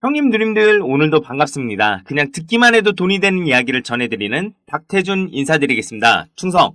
형님, 누님들 오늘도 반갑습니다. 그냥 듣기만 해도 돈이 되는 이야기를 전해드리는 박태준 인사드리겠습니다. 충성!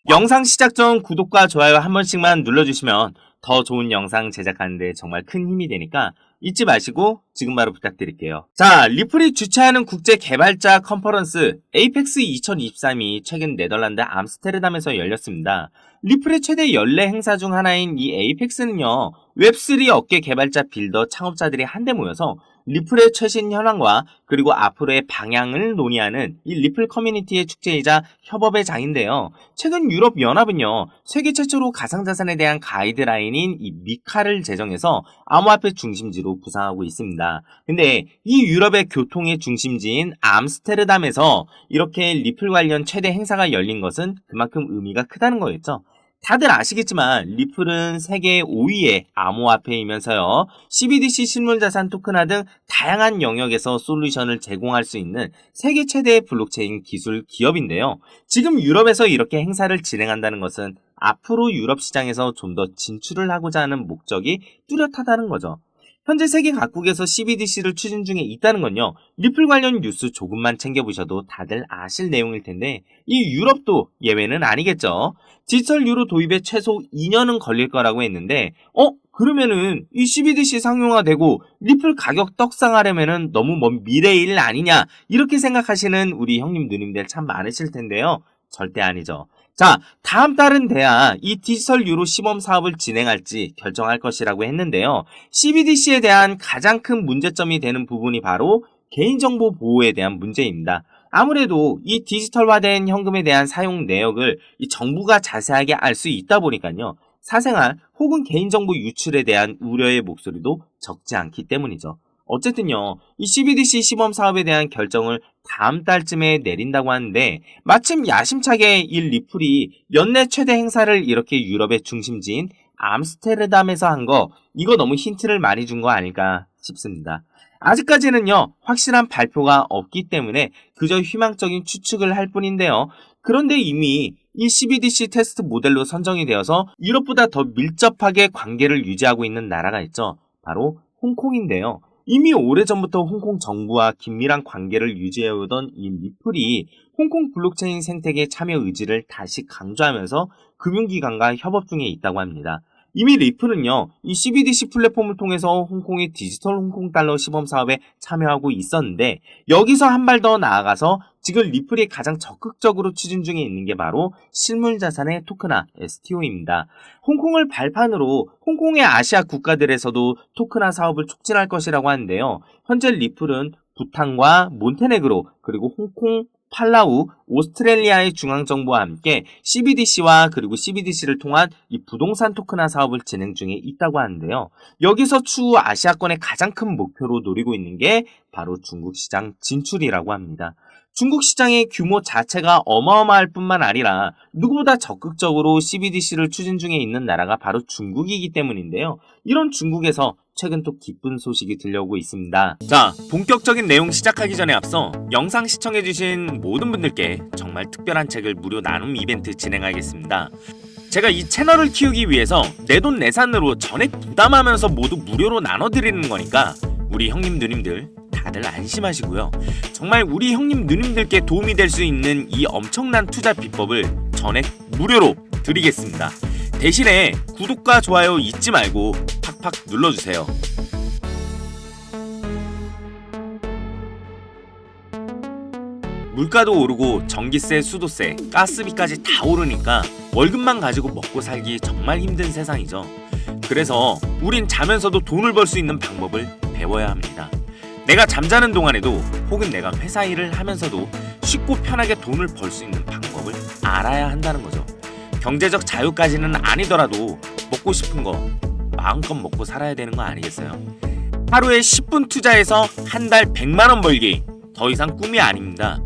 영상 시작 전 구독과 좋아요 한 번씩만 눌러주시면 더 좋은 영상 제작하는데 정말 큰 힘이 되니까 잊지 마시고 지금 바로 부탁드릴게요. 자, 리플이 주최하는 국제 개발자 컨퍼런스 에이펙스 2023이 최근 네덜란드 암스테르담에서 열렸습니다. 리플의 최대 연례 행사 중 하나인 이 에이펙스는요, 웹3 업계 개발자 빌더 창업자들이 한데 모여서 리플의 최신 현황과 그리고 앞으로의 방향을 논의하는 이 리플 커뮤니티의 축제이자 협업의 장인데요. 최근 유럽연합은요, 세계 최초로 가상자산에 대한 가이드라인인 이 미카를 제정해서 암호화폐 중심지로 부상하고 있습니다. 근데 이 유럽의 교통의 중심지인 암스테르담에서 이렇게 리플 관련 최대 행사가 열린 것은 그만큼 의미가 크다는 거였죠. 다들 아시겠지만 리플은 세계 5위의 암호화폐이면서요, CBDC 실물자산 토큰화 등 다양한 영역에서 솔루션을 제공할 수 있는 세계 최대의 블록체인 기술 기업인데요. 지금 유럽에서 이렇게 행사를 진행한다는 것은 앞으로 유럽 시장에서 좀 더 진출을 하고자 하는 목적이 뚜렷하다는 거죠. 현재 세계 각국에서 CBDC를 추진 중에 있다는 건요, 리플 관련 뉴스 조금만 챙겨보셔도 다들 아실 내용일 텐데 이 유럽도 예외는 아니겠죠. 디지털 유로 도입에 최소 2년은 걸릴 거라고 했는데 그러면은 이 CBDC 상용화되고 리플 가격 떡상하려면은 너무 먼 미래의 일 아니냐, 이렇게 생각하시는 우리 형님 누님들 참 많으실 텐데요. 절대 아니죠. 자, 다음 달은 돼야 이 디지털 유로 시범 사업을 진행할지 결정할 것이라고 했는데요. CBDC에 대한 가장 큰 문제점이 되는 부분이 바로 개인정보 보호에 대한 문제입니다. 아무래도 이 디지털화된 현금에 대한 사용 내역을 이 정부가 자세하게 알 수 있다 보니까요, 사생활 혹은 개인정보 유출에 대한 우려의 목소리도 적지 않기 때문이죠. 어쨌든요, 이 CBDC 시범 사업에 대한 결정을 다음 달쯤에 내린다고 하는데, 마침 야심차게 이 리플이 연내 최대 행사를 이렇게 유럽의 중심지인 암스테르담에서 한 거, 이거 너무 힌트를 많이 준 거 아닐까 싶습니다. 아직까지는요, 확실한 발표가 없기 때문에 그저 희망적인 추측을 할 뿐인데요. 그런데 이미 이 CBDC 테스트 모델로 선정이 되어서 유럽보다 더 밀접하게 관계를 유지하고 있는 나라가 있죠. 바로 홍콩인데요. 이미 오래전부터 홍콩 정부와 긴밀한 관계를 유지해오던 이 리플이 홍콩 블록체인 생태계 참여 의지를 다시 강조하면서 금융기관과 협업 중에 있다고 합니다. 이미 리플은요, 이 CBDC 플랫폼을 통해서 홍콩의 디지털 홍콩 달러 시범 사업에 참여하고 있었는데, 여기서 한 발 더 나아가서 지금 리플이 가장 적극적으로 추진 중에 있는 게 바로 실물자산의 토큰화 STO입니다. 홍콩을 발판으로 홍콩의 아시아 국가들에서도 토큰화 사업을 촉진할 것이라고 하는데요. 현재 리플은 부탄과 몬테네그로, 그리고 홍콩, 팔라우, 오스트레일리아의 중앙정부와 함께 CBDC와 그리고 CBDC를 통한 이 부동산 토큰화 사업을 진행 중에 있다고 하는데요. 여기서 추후 아시아권의 가장 큰 목표로 노리고 있는 게 바로 중국 시장 진출이라고 합니다. 중국 시장의 규모 자체가 어마어마할 뿐만 아니라 누구보다 적극적으로 CBDC를 추진 중에 있는 나라가 바로 중국이기 때문인데요. 이런 중국에서 최근 또 기쁜 소식이 들려오고 있습니다. 자, 본격적인 내용 시작하기 전에 앞서 영상 시청해주신 모든 분들께 정말 특별한 책을 무료 나눔 이벤트 진행하겠습니다. 제가 이 채널을 키우기 위해서 내돈내산으로 전액 부담하면서 모두 무료로 나눠드리는 거니까 우리 형님 누님들 다들 안심하시고요. 정말 우리 형님 누님들께 도움이 될 수 있는 이 엄청난 투자 비법을 전액 무료로 드리겠습니다. 대신에 구독과 좋아요 잊지 말고 팍팍 눌러주세요. 물가도 오르고 전기세, 수도세, 가스비까지 다 오르니까 월급만 가지고 먹고 살기 정말 힘든 세상이죠. 그래서 우린 자면서도 돈을 벌 수 있는 방법을 배워야 합니다. 내가 잠자는 동안에도 혹은 내가 회사 일을 하면서도 쉽고 편하게 돈을 벌 수 있는 방법을 알아야 한다는 거죠. 경제적 자유까지는 아니더라도 먹고 싶은 거 마음껏 먹고 살아야 되는 거 아니겠어요? 하루에 10분 투자해서 한 달 100만 원 벌기, 더 이상 꿈이 아닙니다.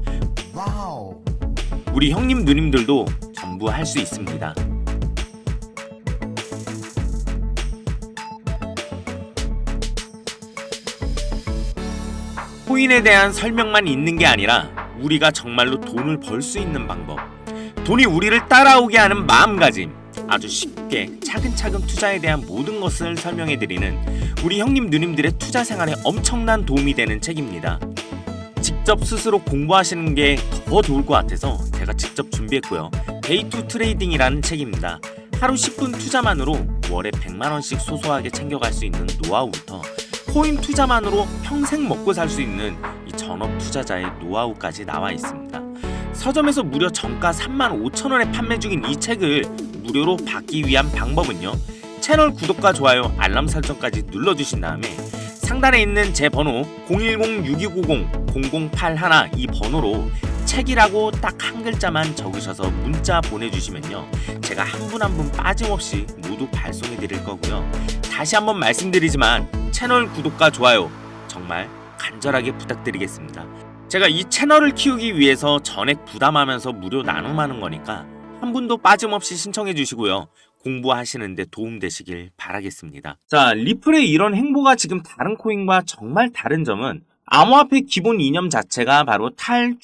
우리 형님 누님들도 전부 할 수 있습니다. 코인에 대한 설명만 있는 게 아니라 우리가 정말로 돈을 벌 수 있는 방법, 돈이 우리를 따라오게 하는 마음가짐, 아주 쉽게 차근차근 투자에 대한 모든 것을 설명해드리는 우리 형님 누님들의 투자 생활에 엄청난 도움이 되는 책입니다. 직접 스스로 공부하시는 게 더 좋을 것 같아서 제가 직접 준비했고요. 데이 투 트레이딩이라는 책입니다. 하루 10분 투자만으로 월에 100만원씩 소소하게 챙겨갈 수 있는 노하우부터 코인 투자만으로 평생 먹고 살 수 있는 이 전업 투자자의 노하우까지 나와 있습니다. 서점에서 무려 정가 35,000원에 판매 중인 이 책을 무료로 받기 위한 방법은요. 채널 구독과 좋아요, 알람 설정까지 눌러주신 다음에 상단에 있는 제 번호 010-6290-0081 이 번호로 책이라고 딱 한 글자만 적으셔서 문자 보내주시면요. 제가 한 분 한 분 빠짐없이 모두 발송해 드릴 거고요. 다시 한번 말씀드리지만 채널 구독과 좋아요 정말 간절하게 부탁드리겠습니다. 제가 이 채널을 키우기 위해서 전액 부담하면서 무료 나눔하는 거니까 한 분도 빠짐없이 신청해 주시고요. 공부하시는데 도움되시길 바라겠습니다. 자, 리플의 이런 행보가 지금 다른 코인과 정말 다른 점은 암호화폐 기본 이념 자체가 바로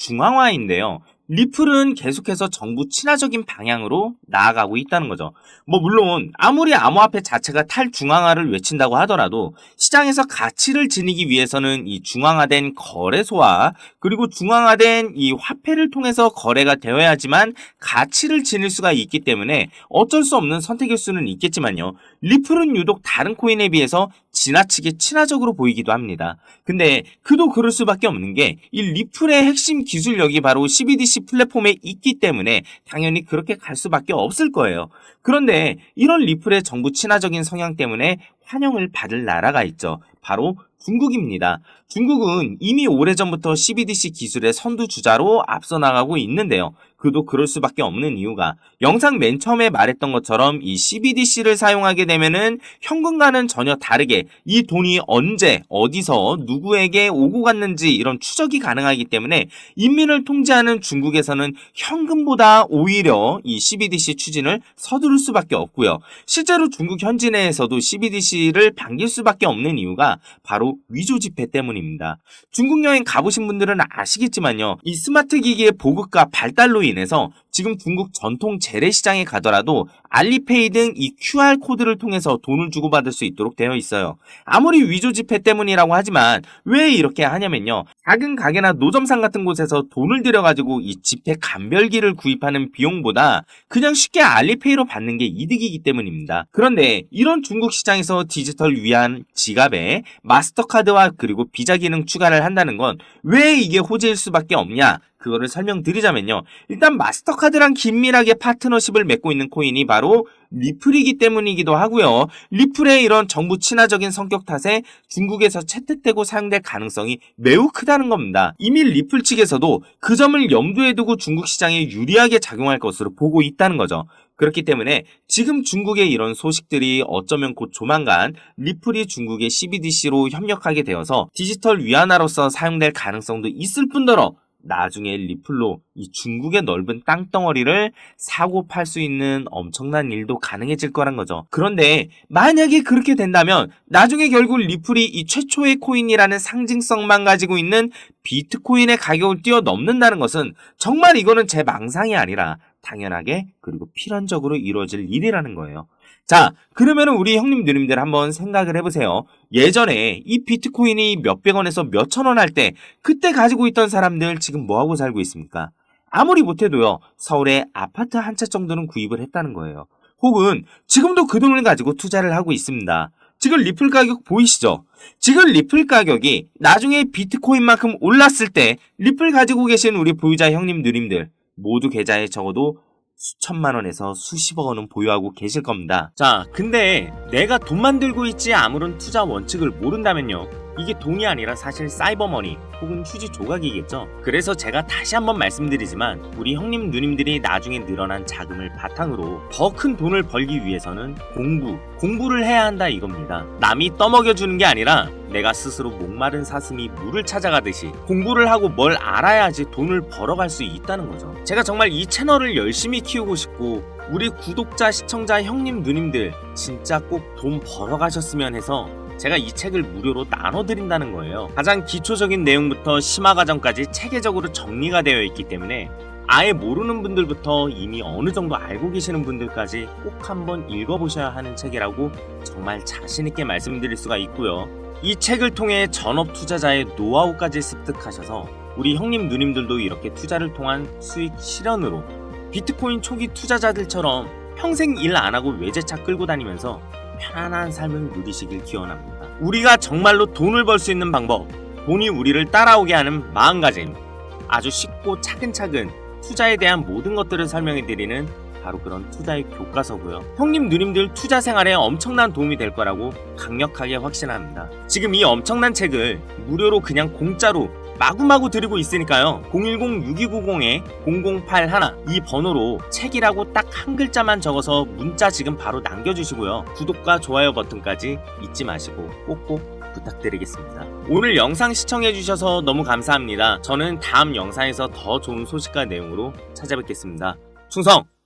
탈중앙화인데요. 리플은 계속해서 정부 친화적인 방향으로 나아가고 있다는 거죠. 물론 아무리 암호화폐 자체가 탈중앙화를 외친다고 하더라도 시장에서 가치를 지니기 위해서는 이 중앙화된 거래소와 그리고 중앙화된 이 화폐를 통해서 거래가 되어야지만 가치를 지닐 수가 있기 때문에 어쩔 수 없는 선택일 수는 있겠지만요. 리플은 유독 다른 코인에 비해서 지나치게 친화적으로 보이기도 합니다. 근데 그도 그럴 수밖에 없는 게 이 리플의 핵심 기술력이 바로 CBDC 플랫폼에 있기 때문에 당연히 그렇게 갈 수밖에 없을 거예요. 그런데 이런 리플의 정부 친화적인 성향 때문에 환영을 받을 나라가 있죠. 바로 중국입니다. 중국은 이미 오래전부터 CBDC 기술의 선두주자로 앞서 나가고 있는데요. 그도 그럴 수밖에 없는 이유가 영상 맨 처음에 말했던 것처럼 이 CBDC를 사용하게 되면은 현금과는 전혀 다르게 이 돈이 언제 어디서 누구에게 오고 갔는지 이런 추적이 가능하기 때문에 인민을 통제하는 중국에서는 현금보다 오히려 이 CBDC 추진을 서두를 수밖에 없고요. 실제로 중국 현지 내에서도 CBDC를 반길 수밖에 없는 이유가 바로 위조 지폐 때문입니다. 중국 여행 가보신 분들은 아시겠지만요. 이 스마트 기기의 보급과 발달로 인해서 지금 중국 전통 재래시장에 가더라도 알리페이 등 이 QR코드를 통해서 돈을 주고받을 수 있도록 되어 있어요. 아무리 위조 지폐 때문이라고 하지만 왜 이렇게 하냐면요. 작은 가게나 노점상 같은 곳에서 돈을 들여가지고 이 지폐 감별기를 구입하는 비용보다 그냥 쉽게 알리페이로 받는 게 이득이기 때문입니다. 그런데 이런 중국 시장에서 디지털 위안 지갑에 마스터카드와 그리고 비자 기능 추가를 한다는 건 왜 이게 호재일 수밖에 없냐? 그거를 설명드리자면요. 일단 마스터카드랑 긴밀하게 파트너십을 맺고 있는 코인이 바로 리플이기 때문이기도 하고요. 리플의 이런 정부 친화적인 성격 탓에 중국에서 채택되고 사용될 가능성이 매우 크다는 겁니다. 이미 리플 측에서도 그 점을 염두에 두고 중국 시장에 유리하게 작용할 것으로 보고 있다는 거죠. 그렇기 때문에 지금 중국의 이런 소식들이 어쩌면 곧 조만간 리플이 중국의 CBDC로 협력하게 되어서 디지털 위안화로서 사용될 가능성도 있을 뿐더러 나중에 리플로 이 중국의 넓은 땅덩어리를 사고 팔 수 있는 엄청난 일도 가능해질 거란 거죠. 그런데 만약에 그렇게 된다면 나중에 결국 리플이 이 최초의 코인이라는 상징성만 가지고 있는 비트코인의 가격을 뛰어넘는다는 것은 정말 이거는 제 망상이 아니라 당연하게 그리고 필연적으로 이루어질 일이라는 거예요. 자, 그러면 우리 형님 누님들 한번 생각을 해보세요. 예전에 이 비트코인이 몇백 원에서 몇천 원 할 때 그때 가지고 있던 사람들 지금 뭐하고 살고 있습니까? 아무리 못해도요. 서울에 아파트 한 채 정도는 구입을 했다는 거예요. 혹은 지금도 그 돈을 가지고 투자를 하고 있습니다. 지금 리플 가격 보이시죠? 지금 리플 가격이 나중에 비트코인만큼 올랐을 때 리플 가지고 계신 우리 보유자 형님 누님들 모두 계좌에 적어도 수천만 원에서 수십억 원은 보유하고 계실 겁니다. 자, 근데 내가 돈만 들고 있지 아무런 투자 원칙을 모른다면요. 이게 돈이 아니라 사실 사이버머니 혹은 휴지 조각이겠죠. 그래서 제가 다시 한번 말씀드리지만 우리 형님 누님들이 나중에 늘어난 자금을 바탕으로 더 큰 돈을 벌기 위해서는 공부를 해야 한다 이겁니다. 남이 떠먹여주는 게 아니라 내가 스스로 목마른 사슴이 물을 찾아가듯이 공부를 하고 뭘 알아야지 돈을 벌어갈 수 있다는 거죠. 제가 정말 이 채널을 열심히 키우고 싶고 우리 구독자, 시청자, 형님, 누님들 진짜 꼭 돈 벌어가셨으면 해서 제가 이 책을 무료로 나눠드린다는 거예요. 가장 기초적인 내용부터 심화 과정까지 체계적으로 정리가 되어 있기 때문에 아예 모르는 분들부터 이미 어느 정도 알고 계시는 분들까지 꼭 한번 읽어보셔야 하는 책이라고 정말 자신있게 말씀드릴 수가 있고요. 이 책을 통해 전업 투자자의 노하우까지 습득하셔서 우리 형님 누님들도 이렇게 투자를 통한 수익 실현으로 비트코인 초기 투자자들처럼 평생 일 안 하고 외제차 끌고 다니면서 편안한 삶을 누리시길 기원합니다. 우리가 정말로 돈을 벌 수 있는 방법, 돈이 우리를 따라오게 하는 마음가짐, 아주 쉽고 차근차근 투자에 대한 모든 것들을 설명해드리는 바로 그런 투자의 교과서고요. 형님 누님들 투자 생활에 엄청난 도움이 될 거라고 강력하게 확신합니다. 지금 이 엄청난 책을 무료로 그냥 공짜로 마구마구 드리고 있으니까요. 010-6290-0081 이 번호로 책이라고 딱 한 글자만 적어서 문자 지금 바로 남겨주시고요. 구독과 좋아요 버튼까지 잊지 마시고 꼭꼭 부탁드리겠습니다. 오늘 영상 시청해주셔서 너무 감사합니다. 저는 다음 영상에서 더 좋은 소식과 내용으로 찾아뵙겠습니다. 충성!